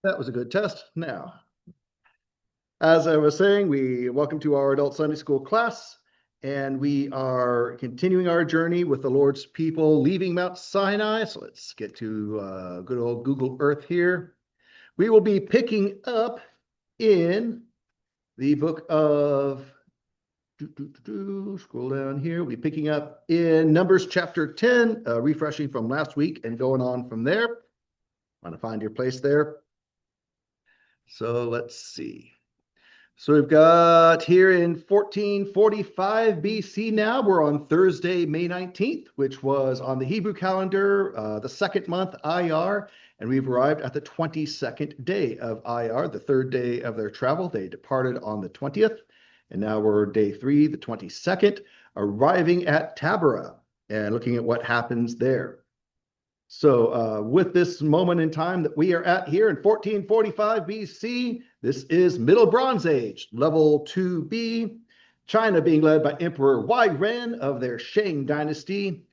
That was a good test. Now, as I was saying, we welcome to our adult Sunday school class, and we are continuing our journey with the Lord's people leaving Mount Sinai. So let's get to good old Google Earth here. We will be picking up in the book of, scroll down here, we'll be picking up in Numbers chapter 10, refreshing from last week and going on from there. Want to find your place there. So let's see. So we've got here in 1445 BC now, we're on Thursday, May 19th, which was on the Hebrew calendar, the second month IR, and we've arrived at the 22nd day of IR, the third day of their travel. They departed on the 20th, and now we're day 3, the 22nd, arriving at Taberah and looking at what happens there. So with this moment in time that we are at here in 1445 BC, this is Middle Bronze Age, level 2B, China being led by Emperor Wai Ren of their Shang dynasty,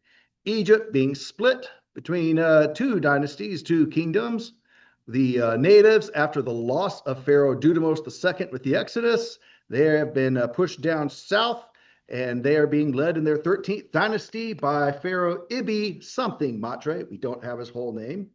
Egypt being split between two dynasties, two kingdoms. The natives, after the loss of Pharaoh Dudamos II with the Exodus, they have been pushed down south, and they are being led in their 13th dynasty by Pharaoh Ibi something Matre. We don't have his whole name.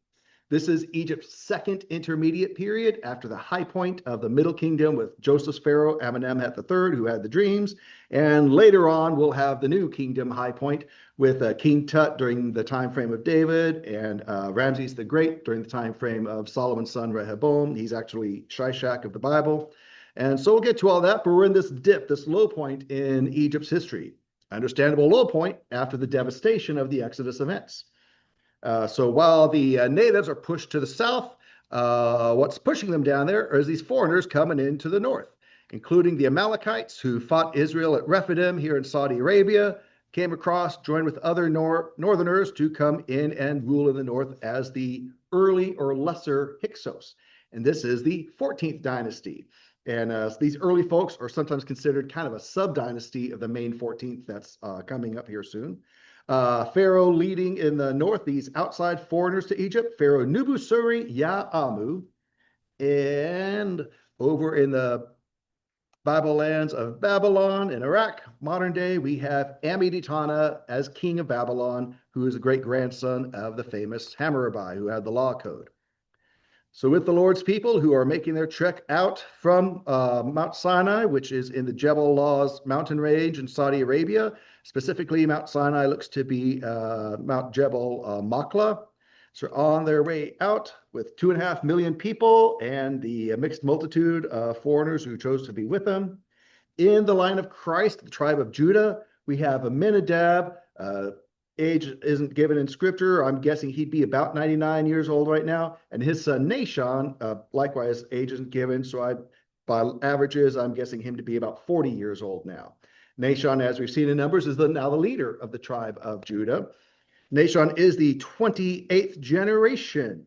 This is Egypt's second intermediate period after the high point of the Middle Kingdom with Joseph's Pharaoh Amenemhat III, who had the dreams. And later on, we'll have the new kingdom high point with King Tut during the time frame of David and Ramses the Great during the time frame of Solomon's son Rehoboam. He's actually Shishak of the Bible. And so we'll get to all that, but we're in this dip, this low point in Egypt's history. Understandable low point after the devastation of the Exodus events. So while the natives are pushed to the south, what's pushing them down there is these foreigners coming into the north, including the Amalekites who fought Israel at Rephidim here in Saudi Arabia, came across, joined with other northerners to come in and rule in the north as the early or lesser Hyksos. And this is the 14th dynasty. And these early folks are sometimes considered kind of a sub-dynasty of the main 14th that's coming up here soon. Pharaoh leading in the north, these outside foreigners to Egypt, Pharaoh Nubusuri Ya'amu. And over in the Bible lands of Babylon and Iraq, modern day, we have Amiditana as king of Babylon, who is a great-grandson of the famous Hammurabi, who had the law code. So with the Lord's people who are making their trek out from Mount Sinai, which is in the Jebel Law's mountain range in Saudi Arabia, specifically Mount Sinai looks to be Mount Jebel Makla. So on their way out with 2.5 million people and the mixed multitude of foreigners who chose to be with them. In the line of Christ, the tribe of Judah, we have Aminadab. Age isn't given in scripture. I'm guessing he'd be about 99 years old right now. And his son Nahshon, likewise, age isn't given. So by averages, I'm guessing him to be about 40 years old now. Nahshon, as we've seen in Numbers, is now the leader of the tribe of Judah. Nahshon is the 28th generation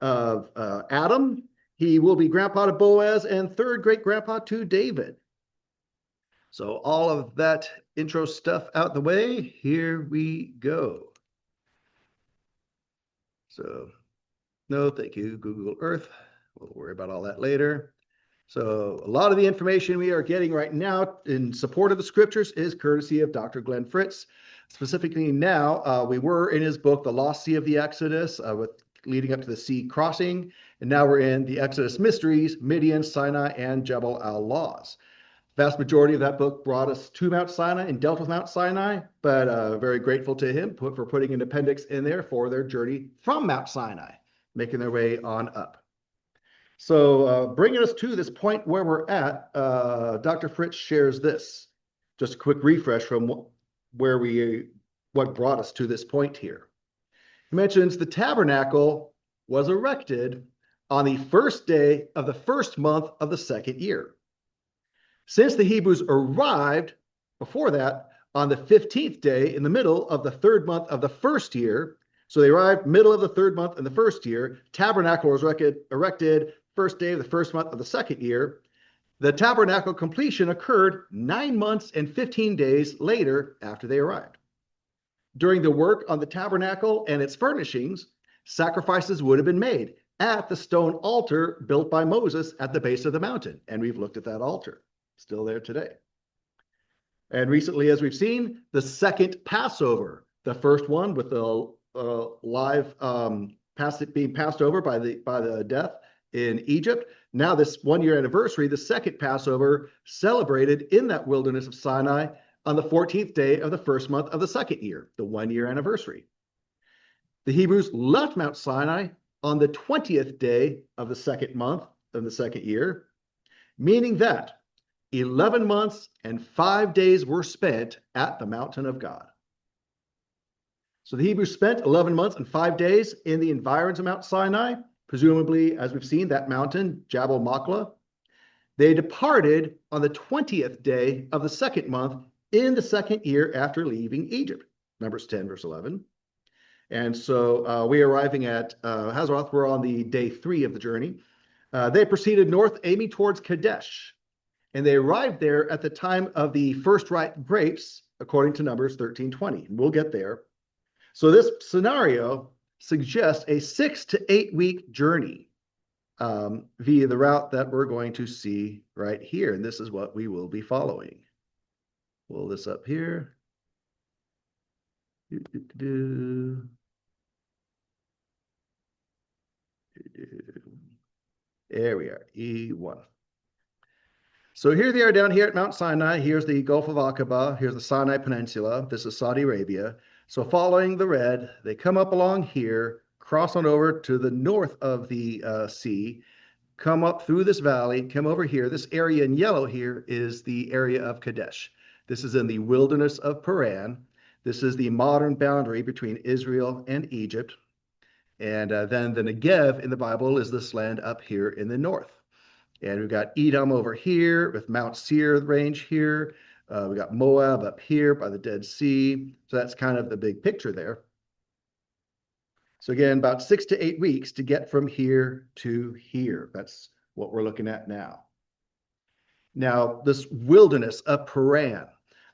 of Adam. He will be grandpa to Boaz and third great-grandpa to David. So all of that intro stuff out the way, here we go. So no, thank you, Google Earth. We'll worry about all that later. So a lot of the information we are getting right now in support of the scriptures is courtesy of Dr. Glenn Fritz. Specifically now, we were in his book, The Lost Sea of the Exodus, with leading up to the sea crossing. And now we're in the Exodus Mysteries, Midian, Sinai, and Jebel al-Lawz. Vast majority of that book brought us to Mount Sinai and dealt with Mount Sinai, but very grateful to him for putting an appendix in there for their journey from Mount Sinai, making their way on up. So bringing us to this point where we're at, Dr. Fritz shares this. Just a quick refresh from what brought us to this point here. He mentions the tabernacle was erected on the first day of the first month of the second year. Since the Hebrews arrived before that on the 15th day in the middle of the third month of the first year, so they arrived middle of the third month in the first year, tabernacle was erected first day of the first month of the second year. The tabernacle completion occurred 9 months and 15 days later after they arrived. During the work on the tabernacle and its furnishings, sacrifices would have been made, at the stone altar built by Moses at the base of the mountain. And we've looked at that altar, still there today. And recently, as we've seen, the second Passover, the first one with the live being passed over by the death in Egypt. Now this 1 year anniversary, the second Passover celebrated in that wilderness of Sinai on the 14th day of the first month of the second year, the 1 year anniversary. The Hebrews left Mount Sinai on the 20th day of the second month of the second year, meaning that 11 months and 5 days were spent at the mountain of God. So the Hebrews spent 11 months and 5 days in the environs of Mount Sinai, presumably, as we've seen, that mountain, Jabal Machlah. They departed on the 20th day of the second month in the second year after leaving Egypt. Numbers 10, verse 11. And so we arriving at Hazeroth, we're on the day 3 of the journey. They proceeded north, aiming towards Kadesh. And they arrived there at the time of the first ripe grapes, according to Numbers 13:20. We'll get there. So this scenario suggests a 6 to 8 week journey via the route that we're going to see right here. And this is what we will be following. Pull this up here. There we are, E1. So here they are down here at Mount Sinai. Here's the Gulf of Aqaba. Here's the Sinai Peninsula. This is Saudi Arabia. So following the red, they come up along here, cross on over to the north of the sea, come up through this valley, come over here. This area in yellow here is the area of Kadesh. This is in the wilderness of Paran. This is the modern boundary between Israel and Egypt. And then the Negev in the Bible is this land up here in the north. And we've got Edom over here with Mount Seir range here. We got Moab up here by the Dead Sea. So that's kind of the big picture there. So again, about 6 to 8 weeks to get from here to here. That's what we're looking at now. Now, this wilderness of Paran.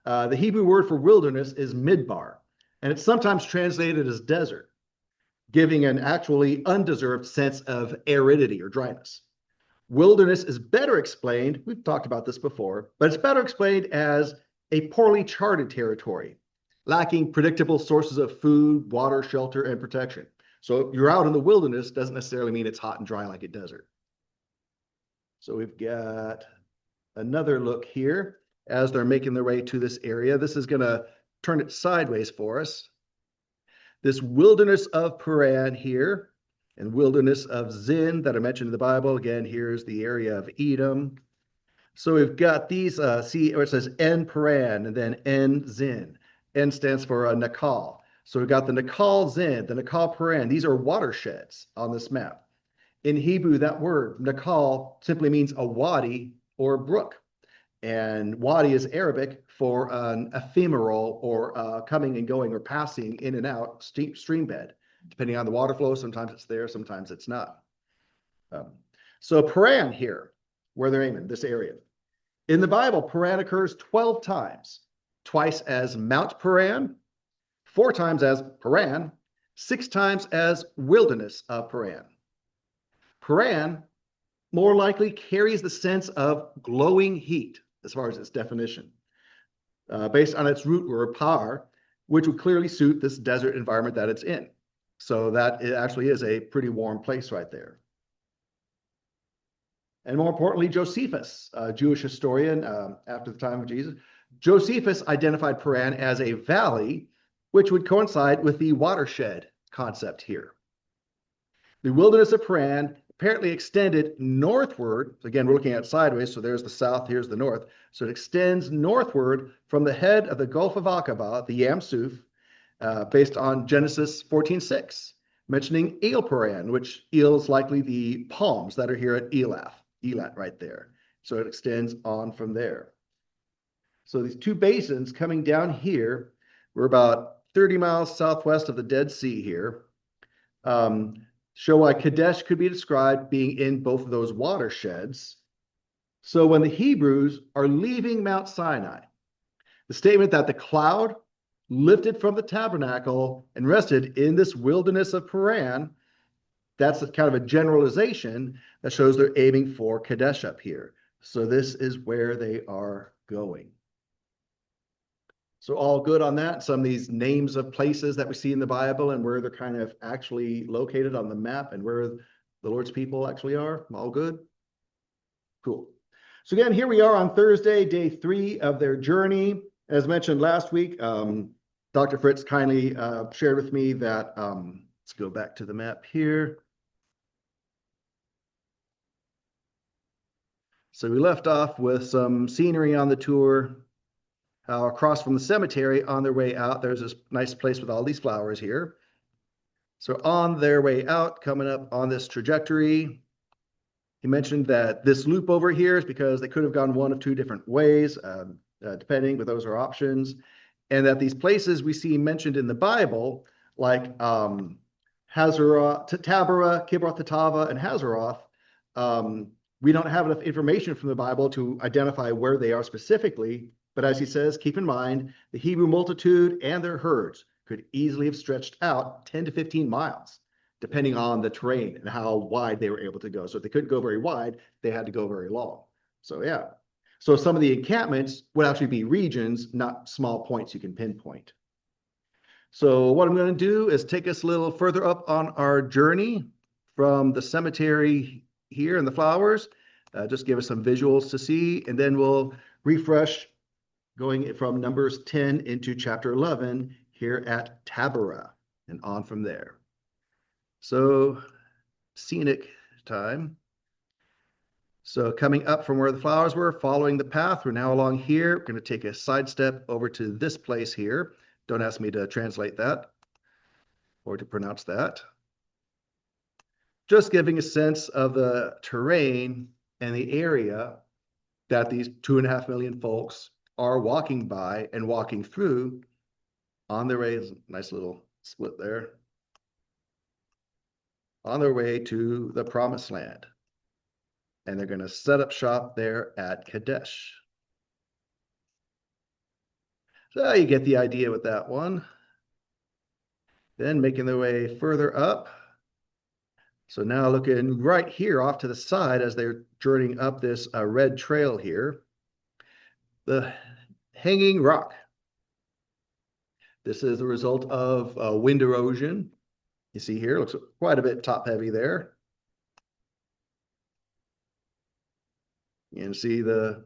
The Hebrew word for wilderness is midbar, and it's sometimes translated as desert, giving an actually undeserved sense of aridity or dryness. Wilderness is better explained, we've talked about this before, but it's better explained as a poorly charted territory, lacking predictable sources of food, water, shelter, and protection. So you're out in the wilderness doesn't necessarily mean it's hot and dry like a desert. So we've got another look here as they're making their way to this area. This is going to turn it sideways for us. This wilderness of Paran here and wilderness of Zin that are mentioned in the Bible. Again, here's the area of Edom. So we've got these, see where it says En Paran and then En Zin. En stands for Nakal. So we've got the Nakal Zin, the Nakal Paran. These are watersheds on this map. In Hebrew, that word, Nakal, simply means a wadi or brook. And wadi is Arabic for an ephemeral or coming and going or passing in and out stream bed. Depending on the water flow, sometimes it's there, sometimes it's not. So Paran here, where they're aiming, this area. In the Bible, Paran occurs 12 times, twice as Mount Paran, 4 times as Paran, 6 times as wilderness of Paran. Paran more likely carries the sense of glowing heat as far as its definition, based on its root word par, which would clearly suit this desert environment that it's in. So that it actually is a pretty warm place right there. And more importantly, Josephus, a Jewish historian after the time of Jesus, Josephus identified Paran as a valley, which would coincide with the watershed concept here. The wilderness of Paran apparently extended northward. Again, we're looking at it sideways, so there's the south, here's the north. So it extends northward from the head of the Gulf of Aqaba, the Yam Suf, based on Genesis 14:6, mentioning El Paran, which El is likely the palms that are here at Elat right there. So it extends on from there. So these two basins coming down here, we're about 30 miles southwest of the Dead Sea here, show why Kadesh could be described being in both of those watersheds. So when the Hebrews are leaving Mount Sinai, the statement that the cloud lifted from the tabernacle and rested in this wilderness of Paran that's kind of a generalization that shows they're aiming for Kadesh up here. So this is where they are going. So all good on that. Some of these names of places that we see in the Bible and where they're kind of actually located on the map and where the Lord's people actually are. All good? Cool. So again, here we are on Thursday, day 3 of their journey. As mentioned last week, Dr. Fritz kindly shared with me that, let's go back to the map here. So we left off with some scenery on the tour. Across from the cemetery on their way out, there's this nice place with all these flowers here. So on their way out, coming up on this trajectory, he mentioned that this loop over here is because they could have gone one of 2 different ways, depending, but those are options. And that these places we see mentioned in the Bible, like Hazeroth, Taberah, Kibroth Tatava, and Hazeroth, we don't have enough information from the Bible to identify where they are specifically. But as he says, keep in mind, the Hebrew multitude and their herds could easily have stretched out 10 to 15 miles, depending on the terrain and how wide they were able to go. So if they couldn't go very wide, they had to go very long. So yeah. So some of the encampments would actually be regions, not small points you can pinpoint. So what I'm going to do is take us a little further up on our journey from the cemetery here and the flowers, just give us some visuals to see, and then we'll refresh going from Numbers 10 into chapter 11 here at Taberah and on from there. So scenic time. So coming up from where the flowers were, following the path, we're now along here. We're going to take a side step over to this place here. Don't ask me to translate that or to pronounce that. Just giving a sense of the terrain and the area that these 2.5 million folks are walking by and walking through on their way. Nice little split there. On their way to the promised land. And they're going to set up shop there at Kadesh. So you get the idea with that one. Then making their way further up. So now looking right here off to the side as they're journeying up this red trail here. The hanging rock. This is the result of wind erosion. You see here, looks quite a bit top heavy there. You can see the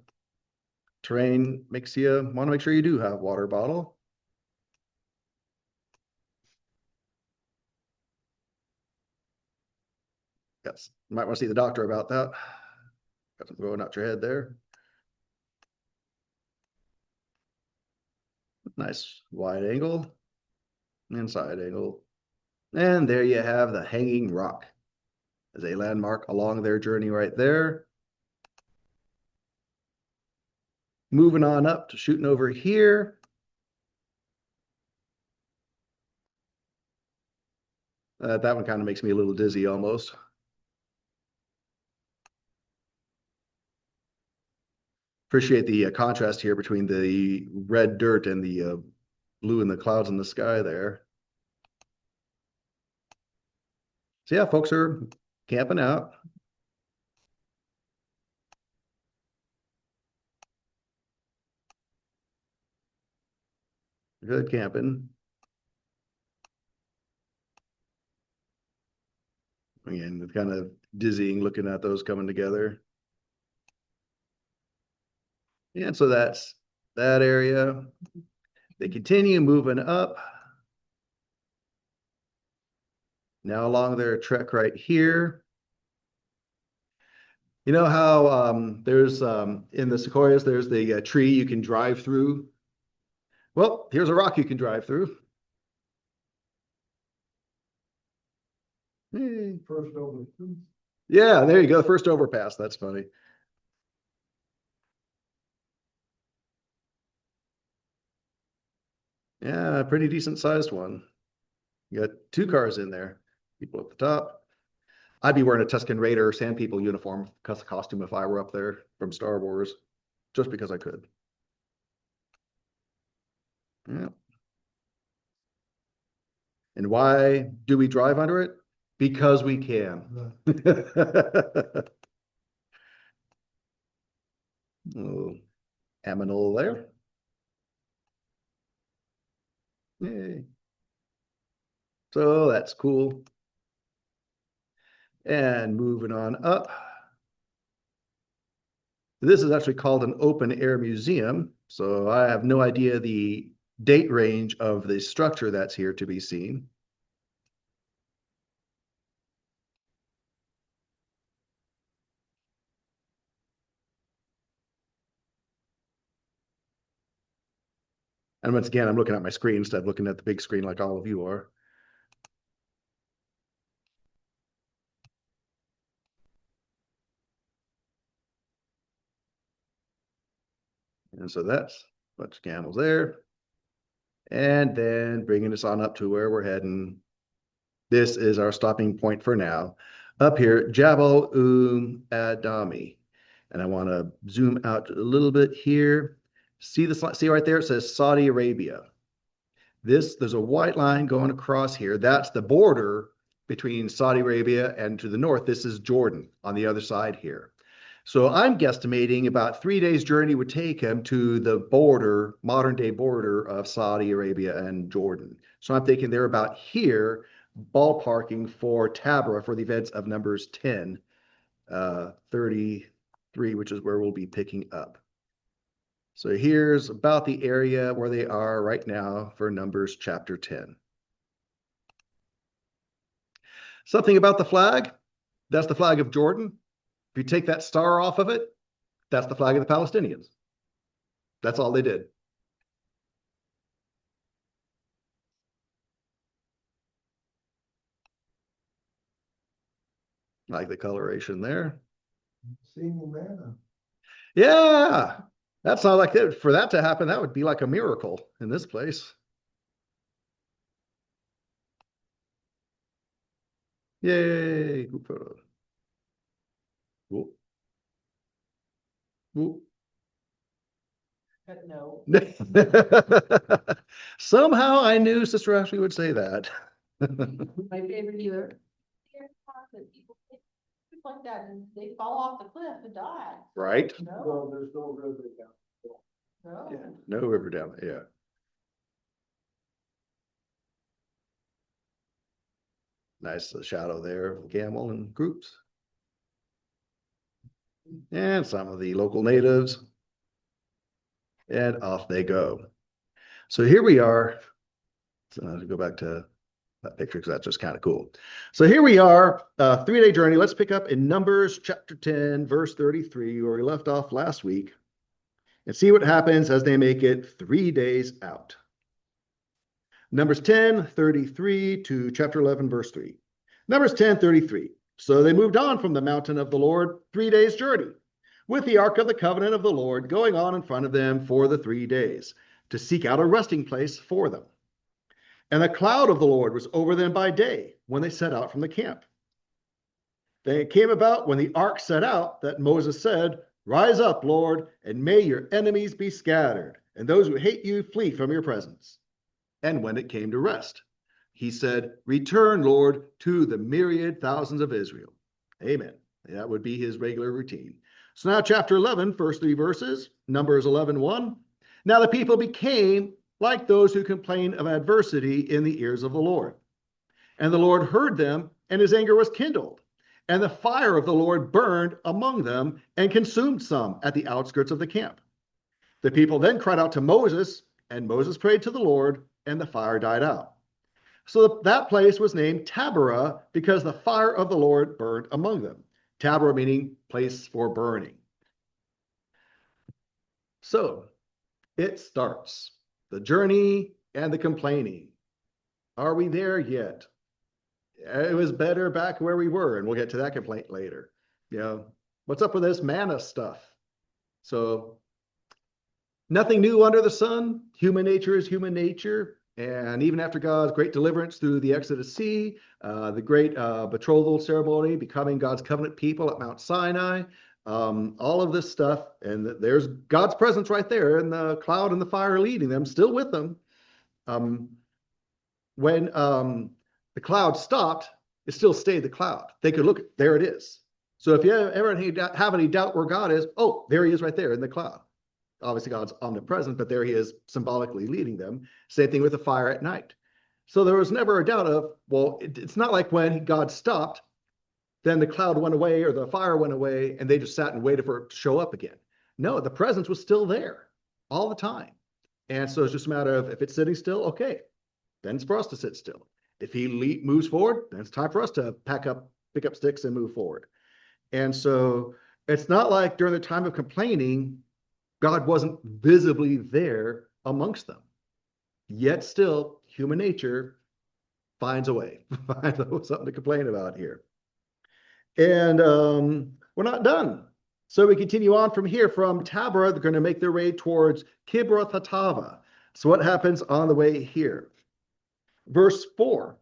terrain makes you want to make sure you do have a water bottle. Yes, you might want to see the doctor about that. Got something going out your head there. Nice wide angle and side angle. And there you have the hanging rock as a landmark along their journey right there. Moving on up to shooting over here. That one kind of makes me a little dizzy almost. Appreciate the contrast here between the red dirt and the blue in the clouds in the sky there. So yeah, folks are camping out. Good camping. Again, it's kind of dizzying looking at those coming together. And so that's that area. They continue moving up. Now along their trek right here. You know how there's in the sequoias, there's the tree you can drive through. Well, here's a rock you can drive through. Hey, first over. Yeah, there you go. First overpass. That's funny. Yeah, pretty decent sized one. You got 2 cars in there. People at the top. I'd be wearing a Tusken Raider Sand People uniform costume if I were up there from Star Wars, just because I could. Yeah. And why do we drive under it? because we can. Oh, aminal there. Yay. So that's cool. And moving on up. This is actually called an open air museum. So I have no idea the date range of the structure that's here to be seen. And once again, I'm looking at my screen instead of looking at the big screen like all of you are. And so that's a bunch of camels there. And then bringing us on up to where we're heading. This is our stopping point for now. Up here, Jabal Adami. And I want to zoom out a little bit here. See right there? It says Saudi Arabia. There's a white line going across here. That's the border between Saudi Arabia and to the north. This is Jordan on the other side here. So I'm guesstimating about 3 days journey would take him to the border, modern day border of Saudi Arabia and Jordan. So I'm thinking they're about here, ballparking for Tabra for the events of Numbers 10, 33, which is where we'll be picking up. So here's about the area where they are right now for Numbers chapter 10. Something about the flag. That's the flag of Jordan. If you take that star off of it, that's the flag of the Palestinians. That's all they did. Like the coloration there. Single manna. Yeah, that's not like that. For that to happen, that would be like a miracle in this place. Yay, group photo. Cool. Cool. No. Somehow I knew Sister Ashley would say that. My favorite either. People like that and they fall off the cliff and die. Right? No, there's no river down. No. Yeah, no river down there. Yeah. Nice shadow there of the camel and groups. And some of the local natives. And off they go. So here we are. So I'll go back to that picture because that's just kind of cool. So here we are, 3-day journey. Let's pick up in Numbers chapter 10, verse 33, where we left off last week, and see what happens as they make it 3 days out. Numbers 10, 33 to chapter 11, verse 3. Numbers 10, 33. So they moved on from the mountain of the Lord 3 days' journey, with the ark of the covenant of the Lord going on in front of them for the 3 days, to seek out a resting place for them. And the cloud of the Lord was over them by day when they set out from the camp. Then it came about when the ark set out that Moses said, "Rise up, Lord, and may your enemies be scattered, and those who hate you flee from your presence." And when it came to rest, he said, "Return, Lord, to the myriad thousands of Israel." Amen. That would be his regular routine. So now chapter 11, first 3 verses, Numbers 11:1. Now the people became like those who complain of adversity in the ears of the Lord. And the Lord heard them, and his anger was kindled. And the fire of the Lord burned among them and consumed some at the outskirts of the camp. The people then cried out to Moses, and Moses prayed to the Lord, and the fire died out. So that place was named Taberah because the fire of the Lord burned among them. Taberah meaning place for burning. So it starts. The journey and the complaining. Are we there yet? It was better back where we were, and we'll get to that complaint later. You know, what's up with this manna stuff? So nothing new under the sun. Human nature is human nature. And even after God's great deliverance through the Exodus Sea, the great betrothal ceremony, becoming God's covenant people at Mount Sinai, all of this stuff, and there's God's presence right there, and the cloud and the fire leading them, still with them. When the cloud stopped, it still stayed the cloud. They could look, there it is. So if you ever have any doubt where God is, oh, there he is right there in the cloud. Obviously, God's omnipresent, but there he is symbolically leading them. Same thing with the fire at night. So there was never a doubt of, well, it's not like when God stopped, then the cloud went away or the fire went away and they just sat and waited for it to show up again. No, the presence was still there all the time. And so it's just a matter of if it's sitting still, okay, then it's for us to sit still. If he moves forward, then it's time for us to pick up sticks and move forward. And so it's not like during the time of complaining, God wasn't visibly there amongst them. Yet still, human nature finds a way, finds something to complain about here. And we're not done. So we continue on from here. From Taberah, they're going to make their way towards Kibroth Hattaavah. So what happens on the way here? Verse 4.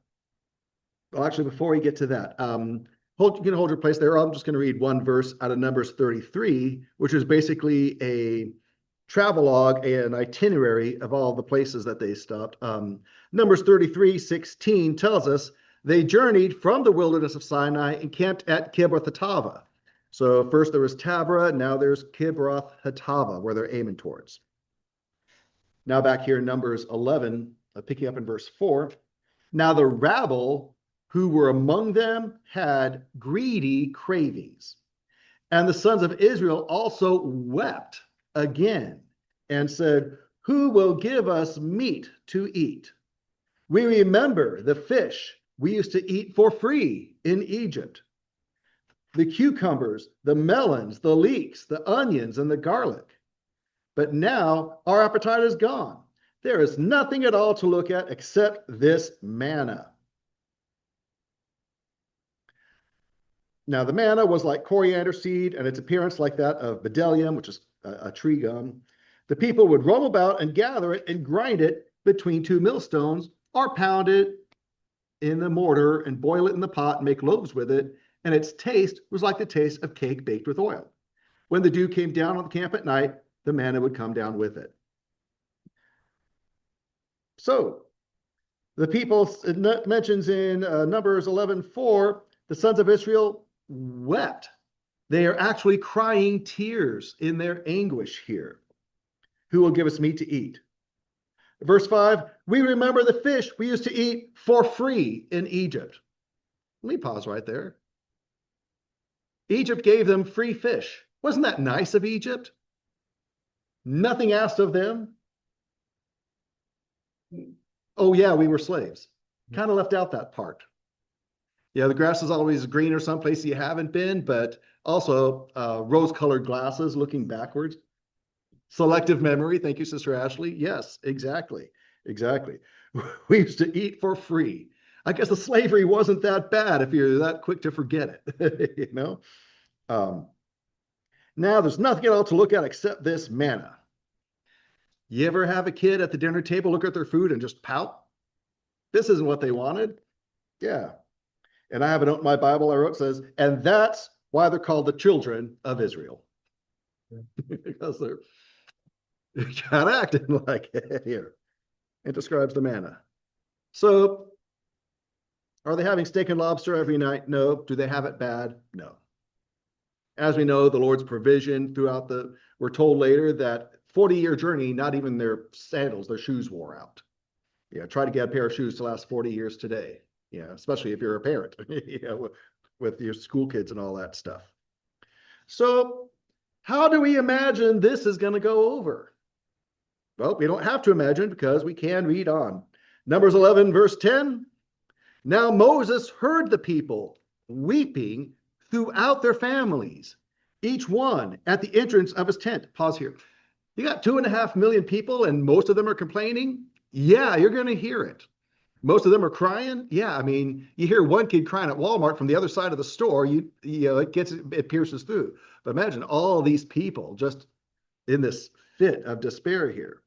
Well, actually, before we get to that, you can hold your place there. I'm just going to read one verse out of Numbers 33, which is basically a travelogue, an itinerary of all the places that they stopped. Numbers 33:16 tells us they journeyed from the wilderness of Sinai and camped at Kibroth Hattaavah. So first there was Taberah, now there's Kibroth Hattaavah, where they're aiming towards. Now back here in Numbers 11, picking up in verse 4. Now the rabble who were among them had greedy cravings. And the sons of Israel also wept again and said, who will give us meat to eat? We remember the fish we used to eat for free in Egypt, the cucumbers, the melons, the leeks, the onions, and the garlic. But now our appetite is gone. There is nothing at all to look at except this manna. Now the manna was like coriander seed, and its appearance like that of bdellium, which is a tree gum. The people would roam about and gather it and grind it between two millstones, or pound it in the mortar and boil it in the pot and make loaves with it. And its taste was like the taste of cake baked with oil. When the dew came down on the camp at night, the manna would come down with it. So the people, it mentions in Numbers 11:4, the sons of Israel wept. They are actually crying tears in their anguish here. Who will give us meat to eat? Verse 5, we remember the fish we used to eat for free in Egypt. Let me pause right there. Egypt gave them free fish. Wasn't that nice of Egypt? Nothing asked of them. Oh yeah, we were slaves. Kind of left out that part. Yeah, the grass is always greener someplace you haven't been, but also rose-colored glasses looking backwards. Selective memory. Thank you, Sister Ashley. Yes, exactly. Exactly. We used to eat for free. I guess the slavery wasn't that bad if you're that quick to forget it, you know? Now there's nothing at all to look at except this manna. You ever have a kid at the dinner table look at their food and just pout? This isn't what they wanted. Yeah. And I have a note in my Bible I wrote says, and that's why they're called the children of Israel. Because they're kind of acting like it here. It describes the manna. So are they having steak and lobster every night? No. Do they have it bad? No. As we know, the Lord's provision throughout we're told later that 40-year journey, not even their sandals, their shoes wore out. Yeah, try to get a pair of shoes to last 40 years today. Yeah, especially if you're a parent, with your school kids and all that stuff. So how do we imagine this is going to go over? Well, we don't have to imagine because we can read on. Numbers 11, verse 10. Now Moses heard the people weeping throughout their families, each one at the entrance of his tent. Pause here. You got 2.5 million people and most of them are complaining? Yeah, you're going to hear it. Most of them are crying. Yeah, I mean, you hear one kid crying at Walmart from the other side of the store, you know, it pierces through. But imagine all these people just in this fit of despair here.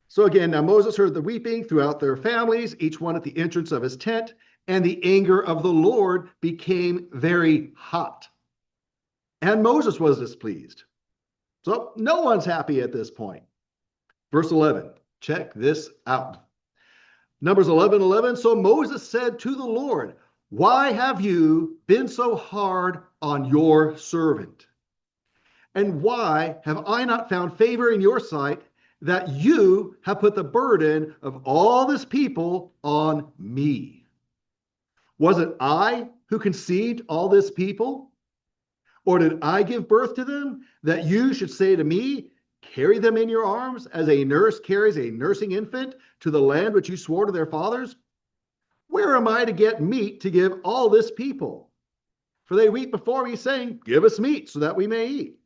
So again, now Moses heard the weeping throughout their families, each one at the entrance of his tent, and the anger of the Lord became very hot. And Moses was displeased. So no one's happy at this point. Verse 11, check this out. Numbers 11:11. So Moses said to the Lord, why have you been so hard on your servant? And why have I not found favor in your sight that you have put the burden of all this people on me? Was it I who conceived all this people? Or did I give birth to them that you should say to me, carry them in your arms as a nurse carries a nursing infant to the land which you swore to their fathers? Where am I to get meat to give all this people? For they weep before me, saying, give us meat so that we may eat.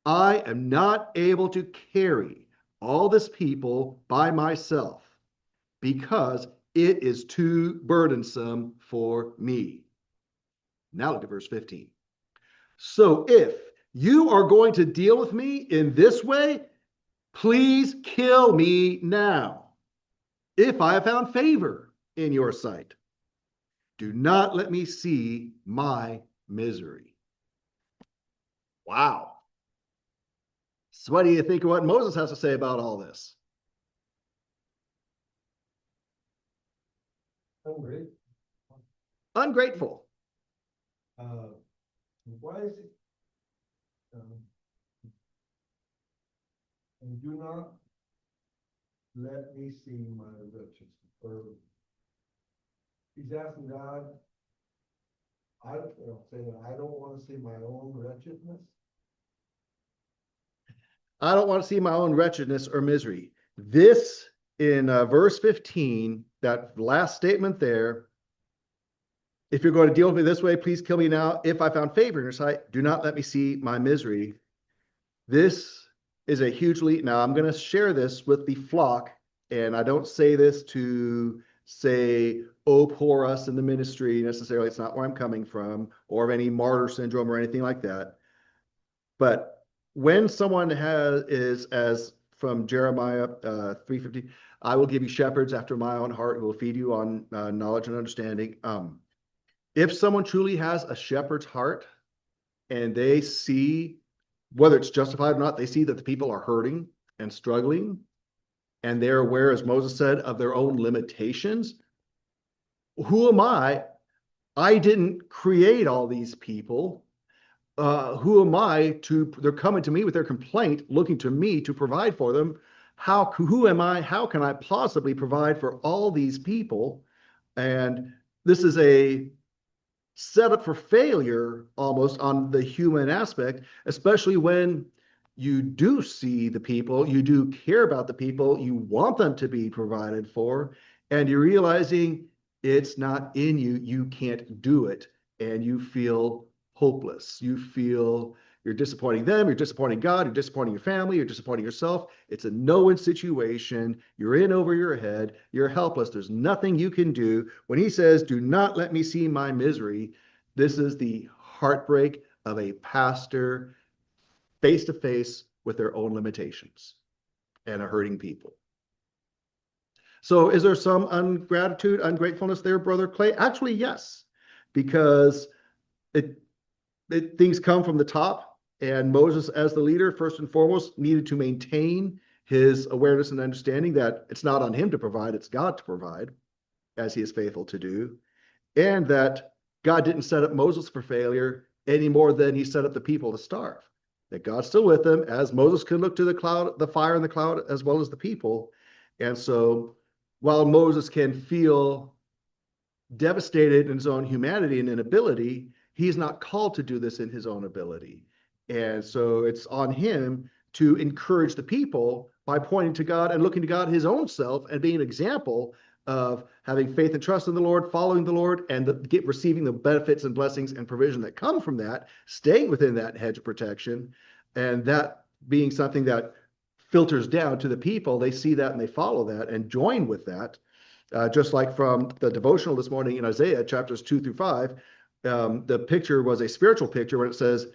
I am not able to carry all this people by myself because it is too burdensome for me. Now look at verse 15. So if you are going to deal with me in this way, please kill me now, if I have found favor in your sight. Do not let me see my misery. Wow. So what do you think of what Moses has to say about all this? Hungry. Ungrateful. Why is it? And do not let me see my riches. Or he's asking God, saying, I don't want to see my own wretchedness. I don't want to see my own wretchedness or misery. This in verse 15, that last statement there, if you're going to deal with me this way, please kill me now. If I found favor in your sight, do not let me see my misery. This is a hugely, now I'm going to share this with the flock, and I don't say this to say, oh, poor us in the ministry necessarily. It's not where I'm coming from, or of any martyr syndrome or anything like that. But when someone is as from Jeremiah 3:15, I will give you shepherds after my own heart who will feed you on knowledge and understanding. If someone truly has a shepherd's heart and they see, whether it's justified or not, they see that the people are hurting and struggling, and they're aware, as Moses said, of their own limitations. Who am I? I didn't create all these people. Who am I to, they're coming to me with their complaint, looking to me to provide for them. Who am I? How can I possibly provide for all these people? And this is a setup for failure almost on the human aspect, especially when you do see the people, you do care about the people, you want them to be provided for, and you're realizing it's not in you, you can't do it, and you feel hopeless. You feel you're disappointing them, you're disappointing God, you're disappointing your family, you're disappointing yourself. It's a no-win situation. You're in over your head. You're helpless. There's nothing you can do. When he says, do not let me see my misery, this is the heartbreak of a pastor face to face with their own limitations and a hurting people. So is there some ungratitude, ungratefulness there, Brother Clay? Actually, yes, because things come from the top, and Moses, as the leader, first and foremost, needed to maintain his awareness and understanding that it's not on him to provide, it's God to provide, as he is faithful to do, and that God didn't set up Moses for failure any more than he set up the people to starve. That God's still with them, as Moses could look to the cloud, the fire and the cloud, as well as the people. And so while Moses can feel devastated in his own humanity and inability, he's not called to do this in his own ability. And so it's on him to encourage the people by pointing to God and looking to God his own self and being an example of having faith and trust in the Lord, following the Lord, and receiving the benefits and blessings and provision that come from that, staying within that hedge of protection, and that being something that filters down to the people. They see that and they follow that and join with that. Just like from the devotional this morning in Isaiah chapters 2-5, the picture was a spiritual picture where it says,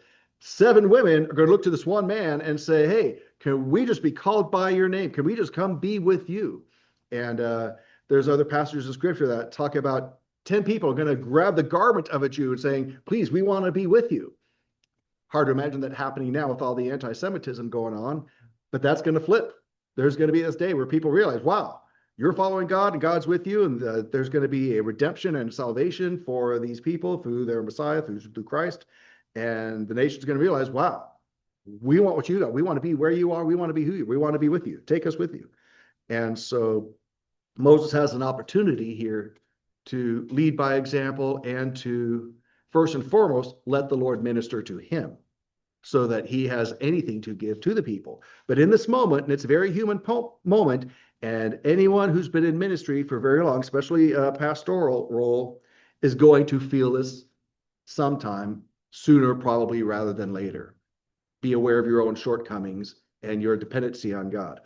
7 women are going to look to this one man and say, hey, can we just be called by your name? Can we just come be with you? And there's other passages of scripture that talk about 10 people are going to grab the garment of a Jew and saying, please, we want to be with you. Hard to imagine that happening now with all the anti-Semitism going on, but that's going to flip. There's going to be this day where people realize, wow, you're following God and God's with you, and there's going to be a redemption and salvation for these people through their Messiah, through Christ. And the nation's going to realize, wow, we want what you got. We want to be where you are. We want to be who you, we want to be with you. Take us with you. And so Moses has an opportunity here to lead by example and to, first and foremost, let the Lord minister to him so that he has anything to give to the people. But in this moment, and it's a very human moment, and anyone who's been in ministry for very long, especially a pastoral role, is going to feel this sometime sooner, probably rather than later. Be aware of your own shortcomings and your dependency on God.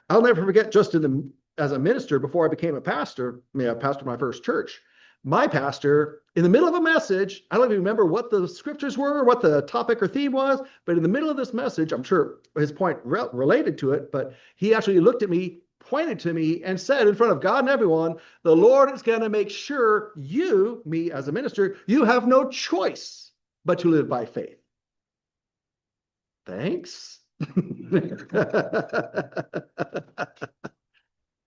I'll never forget, just as a minister, before I became a pastor, I pastored my first church. My pastor, in the middle of a message, I don't even remember what the scriptures were, what the topic or theme was, but in the middle of this message, I'm sure his point related to it, but he actually looked at me, pointed to me, and said in front of God and everyone, the Lord is going to make sure you, me as a minister, you have no choice but to live by faith. Thanks.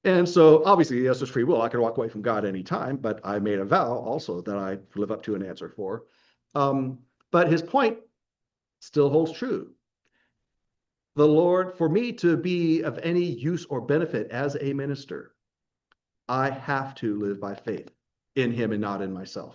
And so obviously, yes, there's free will. I can walk away from God anytime, but I made a vow also that I live up to an answer for. But his point still holds true. The Lord, for me to be of any use or benefit as a minister, I have to live by faith in him and not in myself.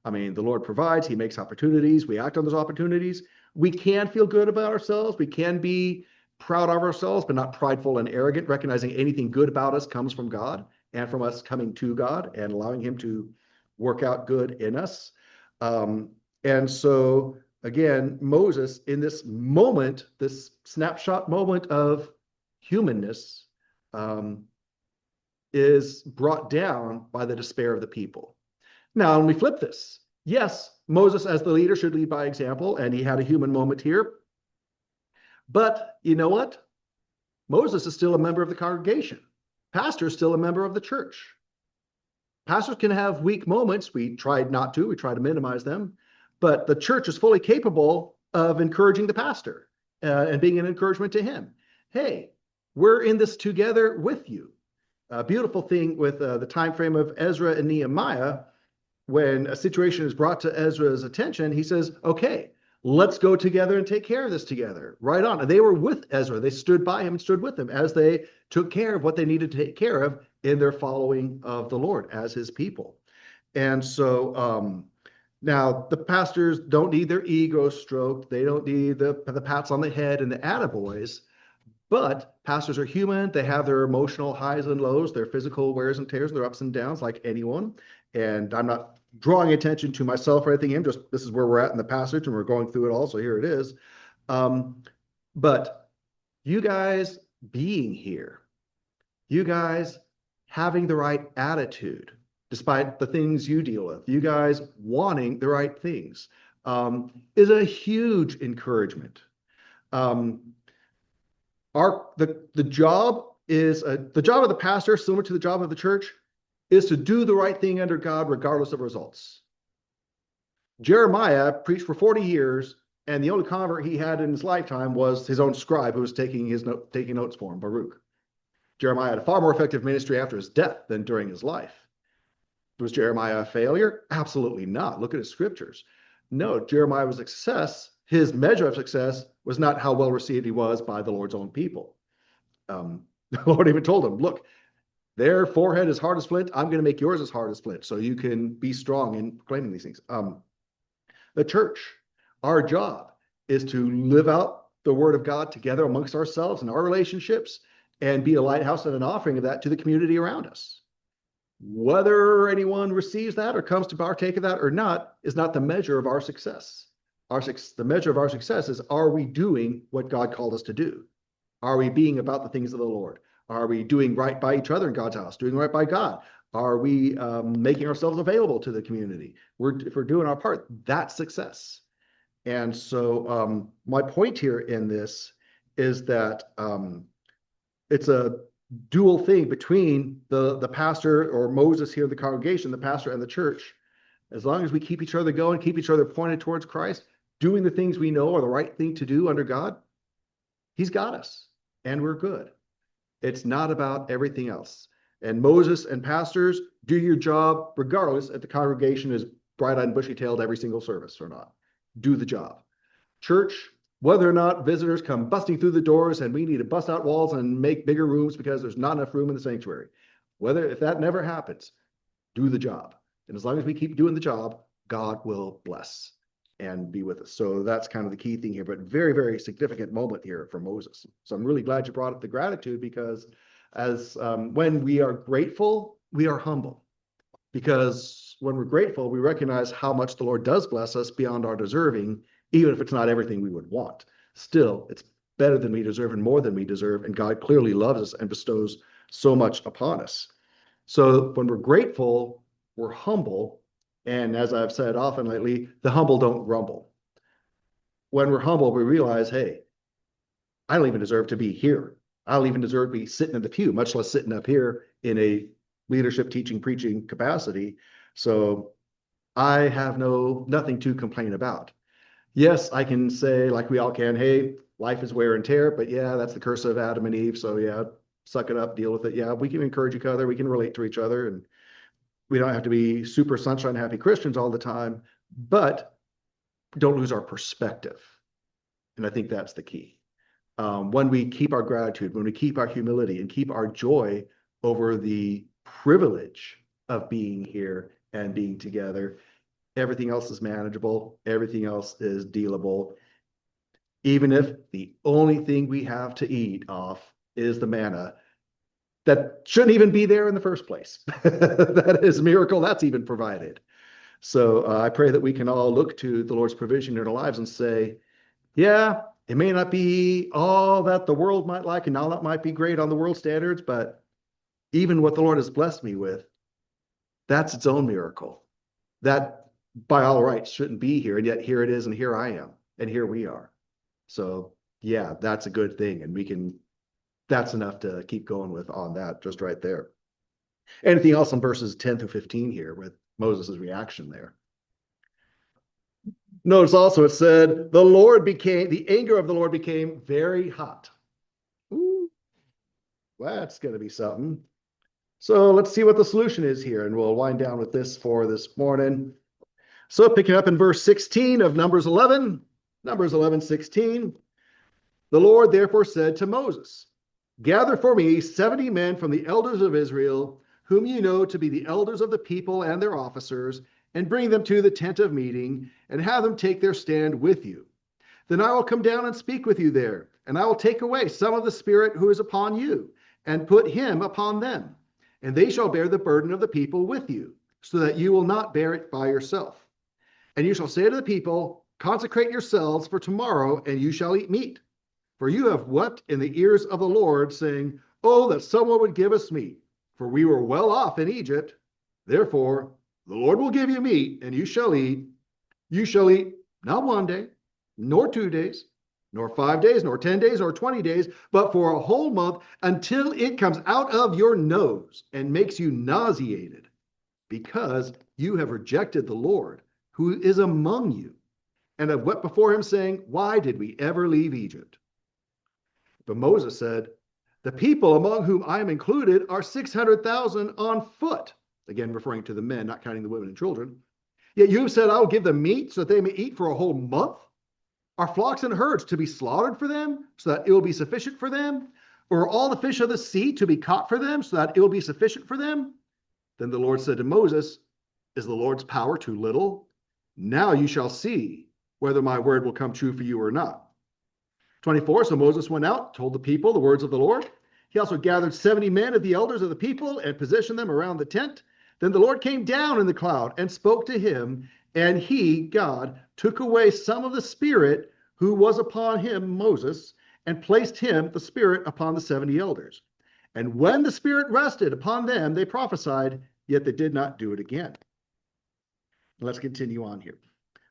I mean, the Lord provides, he makes opportunities, we act on those opportunities. We can feel good about ourselves. We can be proud of ourselves, but not prideful and arrogant, recognizing anything good about us comes from God and from us coming to God and allowing him to work out good in us. And so, again, Moses, in this moment, this snapshot moment of humanness, is brought down by the despair of the people. Now, when we flip this, yes, Moses as the leader should lead by example, and he had a human moment here. But you know what? Moses is still a member of the congregation. Pastor is still a member of the church. Pastors can have weak moments. We tried not to. We try to minimize them. But the church is fully capable of encouraging the pastor and being an encouragement to him. Hey, we're in this together with you. A beautiful thing with the time frame of Ezra and Nehemiah, when a situation is brought to Ezra's attention, he says, okay, let's go together and take care of this together. Right on. And they were with Ezra. They stood by him and stood with him as they took care of what they needed to take care of in their following of the Lord as his people. And so now the pastors don't need their ego stroked. They don't need the pats on the head and the attaboys. But pastors are human. They have their emotional highs and lows, their physical wears and tears, their ups and downs like anyone. And I'm not drawing attention to myself or anything. This is where we're at in the passage and we're going through it all. So here it is. But you guys being here, you guys having the right attitude, despite the things you deal with, you guys wanting the right things, is a huge encouragement. The job of the pastor, similar to the job of the church, is to do the right thing under God regardless of results. Jeremiah preached for 40 years, and the only convert he had in his lifetime was his own scribe who was taking notes for him, Baruch. Jeremiah had a far more effective ministry after his death than during his life. Was Jeremiah a failure? Absolutely not. Look at his scriptures. No, Jeremiah was a success. His measure of success was not how well received he was by the Lord's own people. The Lord even told him, look, their forehead is hard as flint. I'm going to make yours as hard as flint so you can be strong in proclaiming these things. The church, our job is to live out the word of God together amongst ourselves and our relationships and be a lighthouse and an offering of that to the community around us. Whether anyone receives that or comes to partake of that or not is not the measure of our success. The measure of our success is, are we doing what God called us to do? Are we being about the things of the Lord? Are we doing right by each other in God's house? Doing right by God? Are we making ourselves available to the community? If we're doing our part, that's success. And so my point here in this is that it's a dual thing between the pastor or Moses here in the congregation, the pastor and the church. As long as we keep each other going, keep each other pointed towards Christ, doing the things we know are the right thing to do under God, he's got us and we're good. It's not about everything else. And Moses and pastors, do your job regardless if the congregation is bright-eyed and bushy-tailed every single service or not. Do the job. Church, whether or not visitors come busting through the doors and we need to bust out walls and make bigger rooms because there's not enough room in the sanctuary. If that never happens, do the job. And as long as we keep doing the job, God will bless and be with us. So that's kind of the key thing here, but very, very significant moment here for Moses. So I'm really glad you brought up the gratitude, because when we are grateful, we are humble. Because when we're grateful, we recognize how much the Lord does bless us beyond our deserving, even if it's not everything we would want. Still, it's better than we deserve and more than we deserve, and God clearly loves us and bestows so much upon us. So when we're grateful, we're humble, and as I've said often lately, the humble don't grumble. When we're humble, we realize, hey, I don't even deserve to be here. I don't even deserve to be sitting in the pew, much less sitting up here in a leadership, teaching, preaching capacity. So I have nothing to complain about. Yes, I can say, like we all can, hey, life is wear and tear, but yeah, that's the curse of Adam and Eve. So yeah, suck it up, deal with it. Yeah, we can encourage each other, we can relate to each other, and we don't have to be super sunshine happy Christians all the time, but don't lose our perspective. And I think that's the key. When we keep our gratitude, when we keep our humility and keep our joy over the privilege of being here and being together, everything else is manageable. Everything else is dealable. Even if the only thing we have to eat off is the manna that shouldn't even be there in the first place. That is a miracle that's even provided. So I pray that we can all look to the Lord's provision in our lives and say, yeah, it may not be all that the world might like and all that might be great on the world standards, but even what the Lord has blessed me with, that's its own miracle. That by all rights shouldn't be here, and yet here it is, and here I am, and here we are. So yeah, that's a good thing, and that's enough to keep going with on that, just right there. Anything else on verses 10 through 15 here with Moses' reaction there? Notice also it said, the anger of the Lord became very hot. Ooh, that's going to be something. So let's see what the solution is here, and we'll wind down with this for this morning. So picking up in verse 16 of Numbers 11:16, the Lord therefore said to Moses, gather for me 70 men from the elders of Israel, whom you know to be the elders of the people and their officers, and bring them to the tent of meeting, and have them take their stand with you. Then I will come down and speak with you there, and I will take away some of the Spirit who is upon you, and put him upon them. And they shall bear the burden of the people with you, so that you will not bear it by yourself. And you shall say to the people, consecrate yourselves for tomorrow, and you shall eat meat. For you have wept in the ears of the Lord, saying, oh, that someone would give us meat, for we were well off in Egypt. Therefore, the Lord will give you meat, and you shall eat. You shall eat not 1 day, nor 2 days, nor 5 days, nor 10 days, nor 20 days, but for a whole month, until it comes out of your nose and makes you nauseated, because you have rejected the Lord, who is among you, and have wept before him, saying, why did we ever leave Egypt? But Moses said, the people among whom I am included are 600,000 on foot. Again, referring to the men, not counting the women and children. Yet you have said, I will give them meat so that they may eat for a whole month. Are flocks and herds to be slaughtered for them so that it will be sufficient for them? Or are all the fish of the sea to be caught for them so that it will be sufficient for them? Then the Lord said to Moses, is the Lord's power too little? Now you shall see whether my word will come true for you or not. 24, so Moses went out, told the people the words of the Lord. He also gathered 70 men of the elders of the people and positioned them around the tent. Then the Lord came down in the cloud and spoke to him, and he, God, took away some of the Spirit who was upon him, Moses, and placed him, the Spirit, upon the 70 elders. And when the Spirit rested upon them, they prophesied, yet they did not do it again. Let's continue on here.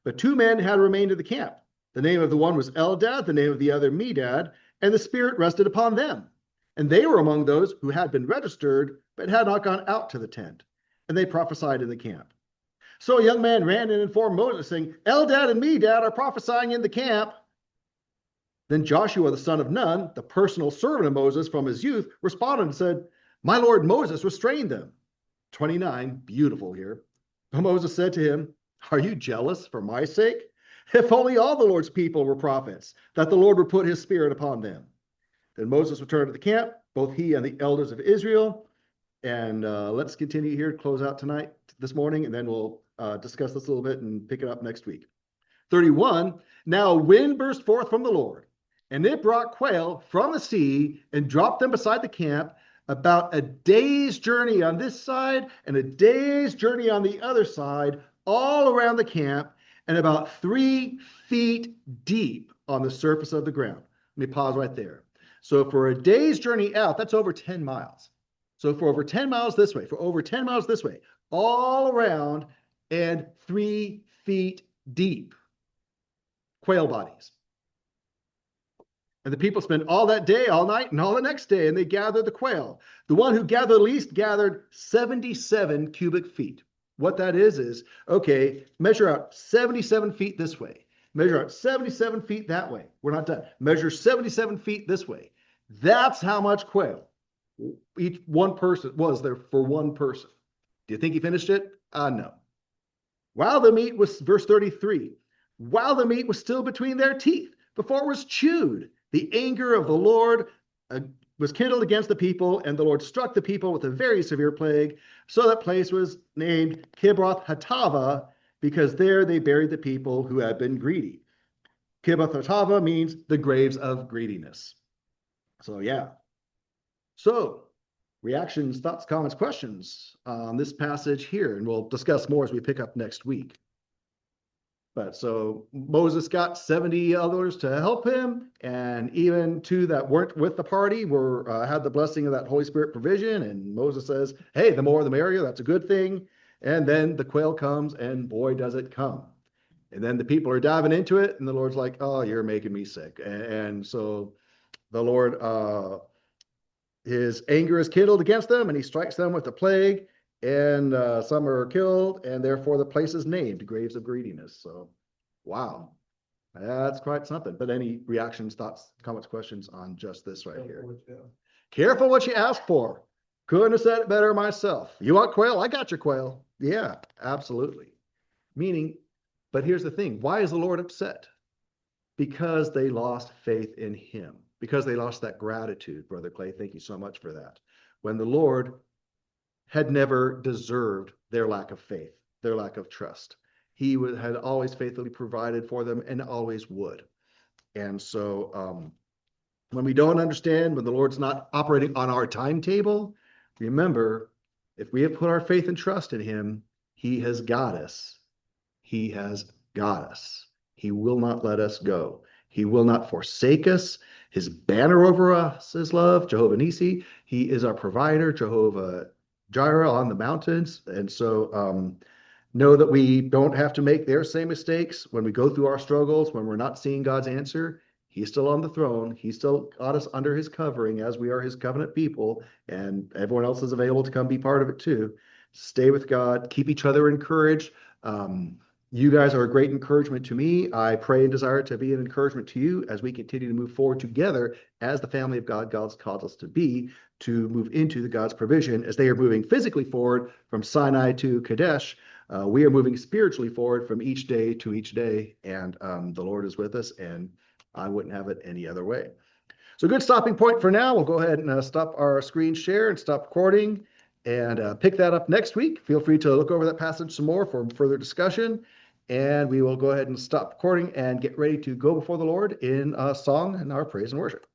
But 2 men had remained in the camp. The name of the one was Eldad, the name of the other Medad, and the Spirit rested upon them. And they were among those who had been registered, but had not gone out to the tent. And they prophesied in the camp. So a young man ran and informed Moses, saying, Eldad and Medad are prophesying in the camp. Then Joshua, the son of Nun, the personal servant of Moses from his youth, responded and said, My lord Moses restrained them. 29, beautiful here. But Moses said to him, are you jealous for my sake? If only all the Lord's people were prophets, that the Lord would put his spirit upon them. Then Moses returned to the camp, both he and the elders of Israel. And let's continue here to close out tonight, this morning, and then we'll discuss this a little bit and pick it up next week. 31, now a wind burst forth from the Lord, and it brought quail from the sea and dropped them beside the camp, about a day's journey on this side and a day's journey on the other side, all around the camp, and about 3 feet deep on the surface of the ground. Let me pause right there. So for a day's journey out, that's over 10 miles. So for over 10 miles this way, for over 10 miles this way, all around and 3 feet deep, quail bodies. And the people spent all that day, all night, and all the next day, and they gathered the quail. The one who gathered least gathered 77 cubic feet. What that is, okay, measure out 77 feet this way. Measure out 77 feet that way. We're not done. Measure 77 feet this way. That's how much quail each one person was there for one person. Do you think he finished it? No. While the meat was, verse 33, while the meat was still between their teeth, before it was chewed, the anger of the Lord was kindled against the people, and the Lord struck the people with a very severe plague. So that place was named Kibroth Hattava, because there they buried the people who had been greedy. Kibroth Hattava means the graves of greediness. So yeah. So reactions, thoughts, comments, questions on this passage here, and we'll discuss more as we pick up next week. But so Moses got 70 others to help him, and even 2 that weren't with the party were had the blessing of that Holy Spirit provision. And Moses says, hey, the more the merrier, that's a good thing. And then the quail comes, and boy, does it come. And then the people are diving into it, and the Lord's like, oh, you're making me sick. And so the Lord, his anger is kindled against them, and he strikes them with the plague, and some are killed, and therefore the place is named Graves of Greediness. So, wow, that's quite something. But any reactions, thoughts, comments, questions on just this right here? Careful what you ask for. Couldn't have said it better myself. You want quail? I got your quail. Yeah, absolutely. Meaning, but here's the thing. Why is the Lord upset? Because they lost faith in him. Because they lost that gratitude, Brother Clay. Thank you so much for that. When the Lord had never deserved their lack of faith, their lack of trust. He had always faithfully provided for them and always would. And so when we don't understand, when the Lord's not operating on our timetable, remember, if we have put our faith and trust in him, he has got us. He has got us. He will not let us go. He will not forsake us. His banner over us is love, Jehovah Nissi. He is our provider, Jehovah Jireh on the mountains. And so know that we don't have to make their same mistakes when we go through our struggles, when we're not seeing God's answer. He's still on the throne. He's still got us under his covering as we are his covenant people, and everyone else is available to come be part of it too. Stay with God, keep each other encouraged. You guys are a great encouragement to me. I pray and desire to be an encouragement to you as we continue to move forward together as the family of God God's called us to be, to move into the God's provision as they are moving physically forward from Sinai to Kadesh. We are moving spiritually forward from each day to each day, and the Lord is with us, and I wouldn't have it any other way. So good stopping point for now. We'll go ahead and stop our screen share and stop recording and pick that up next week. Feel free to look over that passage some more for further discussion. And we will go ahead and stop recording and get ready to go before the Lord in a song and our praise and worship.